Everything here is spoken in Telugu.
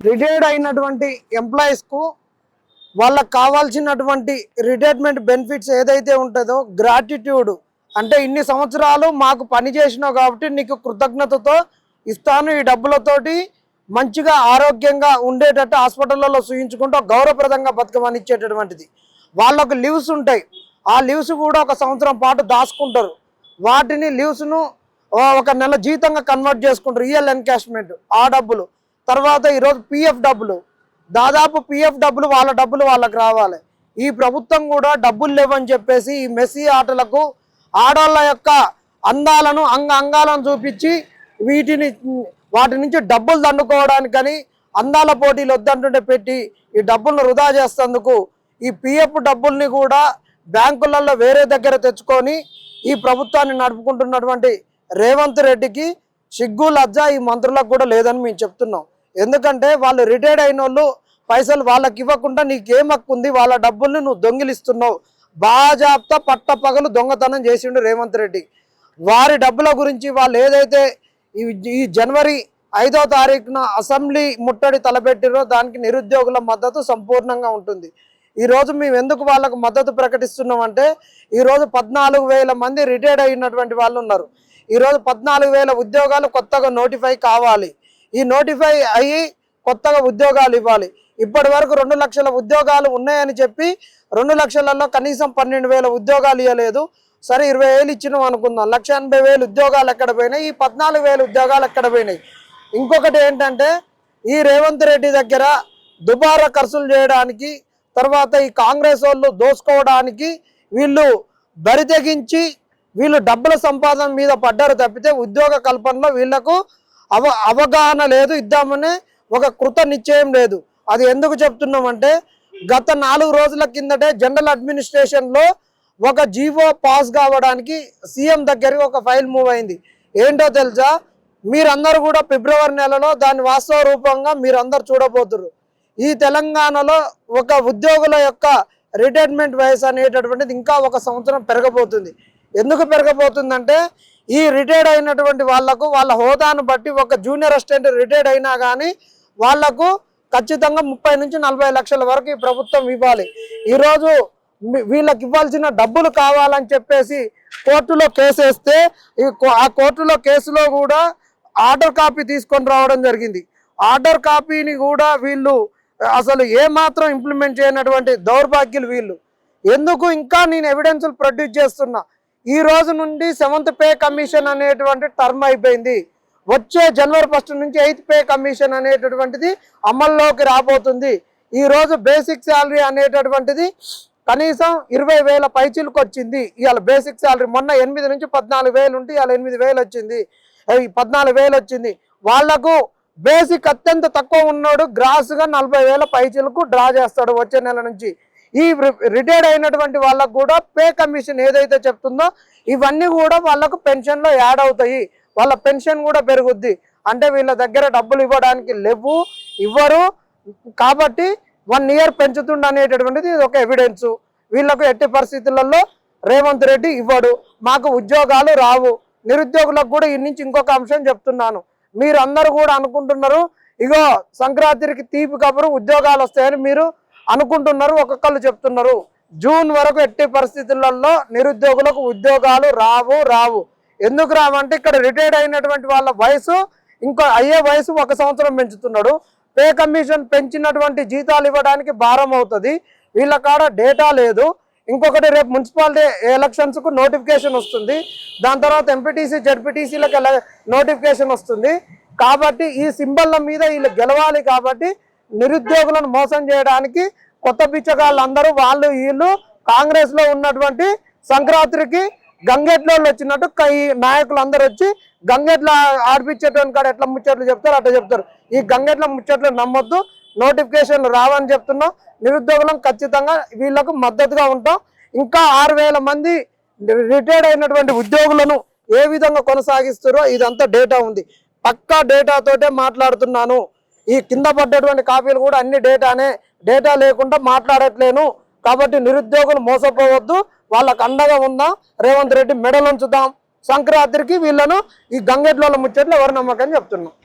రిటైర్డ్ అయినటువంటి ఎంప్లాయీస్కు వాళ్ళకు కావాల్సినటువంటి రిటైర్మెంట్ బెనిఫిట్స్ ఏదైతే ఉంటుందో గ్రాటిట్యూడ్ అంటే ఇన్ని సంవత్సరాలు మాకు పని చేసినావు కాబట్టి నీకు కృతజ్ఞతతో ఇస్తాను, ఈ డబ్బులతోటి మంచిగా ఆరోగ్యంగా ఉండేటట్టు హాస్పిటల్లో చూయించుకుంటూ గౌరవప్రదంగా బతకమని ఇచ్చేటటువంటిది. వాళ్ళకు లీవ్స్ ఉంటాయి, ఆ లీవ్స్ కూడా ఒక సంవత్సరం పాటు దాచుకుంటారు. వాటిని లీవ్స్ను ఒక నెల జీతంగా కన్వర్ట్ చేసుకుంటారు, రియల్ ఎన్కాష్మెంట్ ఆ డబ్బులు. తర్వాత ఈరోజు పిఎఫ్ డబ్బులు, దాదాపు పిఎఫ్ డబ్బులు వాళ్ళ డబ్బులు వాళ్ళకి రావాలి. ఈ ప్రభుత్వం కూడా డబ్బులు లేవని చెప్పేసి ఈ మెస్సీ ఆటలకు ఆడవాళ్ళ యొక్క అందాలను అంగాలను చూపించి వాటి నుంచి డబ్బులు దండుకోవడానికని అందాల పోటీలు వద్దంటుంటే పెట్టి ఈ డబ్బులను వృధా చేసేందుకు ఈ పిఎఫ్ డబ్బుల్ని కూడా బ్యాంకులలో వేరే దగ్గర తెచ్చుకొని ఈ ప్రభుత్వాన్ని నడుపుకుంటున్నటువంటి రేవంత్ రెడ్డికి సిగ్గు లజ్జ ఈ మంత్రులకు కూడా లేదని మేము చెప్తున్నాం. ఎందుకంటే వాళ్ళు రిటైర్డ్ అయిన వాళ్ళు పైసలు వాళ్ళకి ఇవ్వకుండా నీకేం హక్కు ఉంది, వాళ్ళ డబ్బుల్ని నువ్వు దొంగిలిస్తున్నావు. బాజాప్తా పట్టపగలు దొంగతనం చేసిండు రేవంత్ రెడ్డి. వారి డబ్బుల గురించి వాళ్ళు ఏదైతే ఈ జనవరి 5వ తారీఖున అసెంబ్లీ ముట్టడి తలపెట్టిరో దానికి నిరుద్యోగుల మద్దతు సంపూర్ణంగా ఉంటుంది. ఈరోజు మేము ఎందుకు వాళ్ళకు మద్దతు ప్రకటిస్తున్నామంటే ఈరోజు 14,000 మంది రిటైర్డ్ అయినటువంటి వాళ్ళు ఉన్నారు. ఈరోజు 14,000 ఉద్యోగాలు కొత్తగా నోటిఫై కావాలి. ఈ నోటిఫై అయ్యి కొత్తగా ఉద్యోగాలు ఇవ్వాలి. ఇప్పటి వరకు 2 లక్షల ఉద్యోగాలు ఉన్నాయని చెప్పి 2 లక్షలలో కనీసం 12,000 ఉద్యోగాలు ఇవ్వలేదు. సరే 20,000 ఇచ్చినాం అనుకుందాం, 1,80,000 ఉద్యోగాలు ఎక్కడ పోయినాయి, ఈ 14,000 ఉద్యోగాలు ఎక్కడ పోయినాయి? ఇంకొకటి ఏంటంటే ఈ రేవంత్ రెడ్డి దగ్గర దుబారా ఖర్చులు చేయడానికి, తర్వాత ఈ కాంగ్రెస్ వాళ్ళు దోసుకోవడానికి వీళ్ళు బరితెగించి వీళ్ళు డబ్బుల సంపాదన మీద పడ్డారు తప్పితే ఉద్యోగ కల్పనలో వీళ్లకు అవగాహన లేదు, ఇద్దామనే ఒక కృత నిశ్చయం లేదు. అది ఎందుకు చెప్తున్నామంటే గత 4 రోజుల కిందటే జనరల్ అడ్మినిస్ట్రేషన్లో ఒక జీవో పాస్ కావడానికి సీఎం దగ్గరికి ఒక ఫైల్ మూవ్ అయింది. ఏంటో తెలుసా? మీరందరూ కూడా ఫిబ్రవరి నెలలో దాని వాస్తవ రూపంగా మీరందరూ చూడబోతున్నారు. ఈ తెలంగాణలో ఒక ఉద్యోగుల యొక్క రిటైర్మెంట్ వయసు అనేటటువంటిది ఇంకా 1 సంవత్సరం పెరగబోతుంది. ఎందుకు పెరగబోతుందంటే ఈ రిటైర్డ్ అయినటువంటి వాళ్లకు వాళ్ళ హోదాను బట్టి ఒక జూనియర్ అసిస్టెంట్ రిటైర్డ్ అయినా కానీ వాళ్లకు ఖచ్చితంగా 30 నుంచి 40 లక్షల వరకు ఈ ప్రభుత్వం ఇవ్వాలి. ఈరోజు వీళ్ళకి ఇవ్వాల్సిన డబ్బులు కావాలని చెప్పేసి కోర్టులో కేసు వేస్తే ఆ కోర్టులో కేసులో కూడా ఆర్డర్ కాపీ తీసుకొని రావడం జరిగింది. ఆర్డర్ కాపీని కూడా వీళ్ళు అసలు ఏమాత్రం ఇంప్లిమెంట్ చేయనటువంటి దౌర్భాగ్యులు వీళ్ళు. ఎందుకు ఇంకా నేను ఎవిడెన్స్లు ప్రొడ్యూస్ చేస్తున్నా. ఈ రోజు నుండి 7th పే కమిషన్ అనేటువంటి టర్మ్ అయిపోయింది. వచ్చే జనవరి 1 నుంచి 8th పే కమిషన్ అనేటటువంటిది అమల్లోకి రాబోతుంది. ఈరోజు బేసిక్ శాలరీ అనేటటువంటిది కనీసం 20,000 పైచిలకు వచ్చింది. ఇవాళ బేసిక్ శాలరీ మొన్న 8 నుంచి 14,000 ఉంటే ఇవాళ 8,000 వచ్చింది, 14,000 వచ్చింది. వాళ్లకు బేసిక్ అత్యంత తక్కువ ఉన్నాడు గ్రాస్గా 40,000 పైచిలకు డ్రా చేస్తాడు వచ్చే నెల నుంచి. ఈ రిటైర్డ్ అయినటువంటి వాళ్ళకు కూడా పే కమిషన్ ఏదైతే చెప్తుందో ఇవన్నీ కూడా వాళ్ళకు పెన్షన్లో యాడ్ అవుతాయి. వాళ్ళ పెన్షన్ కూడా పెరుగుద్ది. అంటే వీళ్ళ దగ్గర డబ్బులు ఇవ్వడానికి ఇవ్వరు కాబట్టి 1 ఇయర్ పెంచుతుండ అనేటటువంటిది ఇది ఒక ఎవిడెన్స్. వీళ్ళకు ఎట్టి పరిస్థితులలో రేవంత్ రెడ్డి ఇవ్వడు, మాకు ఉద్యోగాలు రావు. నిరుద్యోగులకు కూడా ఈ నుంచి ఇంకొక అంశం చెప్తున్నాను. మీరు అందరూ కూడా అనుకుంటున్నారు ఇగో సంక్రాంతికి తీపి కబురు ఉద్యోగాలు వస్తాయని మీరు అనుకుంటున్నారు, ఒక్కొక్కళ్ళు చెప్తున్నారు. జూన్ వరకు ఎట్టి పరిస్థితులలో నిరుద్యోగులకు ఉద్యోగాలు రావు. ఎందుకు రావంటే ఇక్కడ రిటైర్డ్ అయినటువంటి వాళ్ళ వయసు ఇంకో అయ్యే వయసు 1 సంవత్సరం పెంచుతున్నాడు. పే కమిషన్ పెంచినటువంటి జీతాలు ఇవ్వడానికి భారం అవుతుంది. వీళ్ళ కాడ డేటా లేదు. ఇంకొకటి రేపు మున్సిపాలిటీ ఎలక్షన్స్కు నోటిఫికేషన్ వస్తుంది, దాని తర్వాత ఎంపీటీసీ జడ్పీటీసీలకు నోటిఫికేషన్ వస్తుంది. కాబట్టి ఈ సింబల్ల మీద వీళ్ళు గెలవాలి. కాబట్టి నిరుద్యోగులను మోసం చేయడానికి కొత్త బిచ్చగాళ్ళందరూ వీళ్ళు కాంగ్రెస్లో ఉన్నటువంటి సంక్రాంతికి గంగెట్లో వచ్చినట్టు ఈ నాయకులు అందరూ వచ్చి గంగెట్లో ఆడిపించేటువంటి కాడ ఎట్లా ముచ్చట్లు చెప్తారు అట్లా చెప్తారు. ఈ గంగెట్ల ముచ్చట్లు నమ్మొద్దు, నోటిఫికేషన్లు రావని చెప్తున్నాం. నిరుద్యోగులం ఖచ్చితంగా వీళ్లకు మద్దతుగా ఉంటాం. ఇంకా 6,000 మంది రిటైర్డ్ అయినటువంటి ఉద్యోగులను ఏ విధంగా కొనసాగిస్తారో ఇదంతా డేటా ఉంది. పక్కా డేటాతోటే మాట్లాడుతున్నాను. ఈ కింద పడ్డటువంటి కాపీలు కూడా అన్ని డేటానే, డేటా లేకుండా మాట్లాడట్లేను. కాబట్టి నిరుద్యోగులు మోసపోవద్దు, వాళ్ళకు అండగా ఉందాం. రేవంత్ రెడ్డి మెడలు ఉంచుదాం. సంక్రాంతికి వీళ్ళను ఈ గంగెట్ల ముచ్చట్లు ఎవరు నమ్మకని చెప్తున్నాం.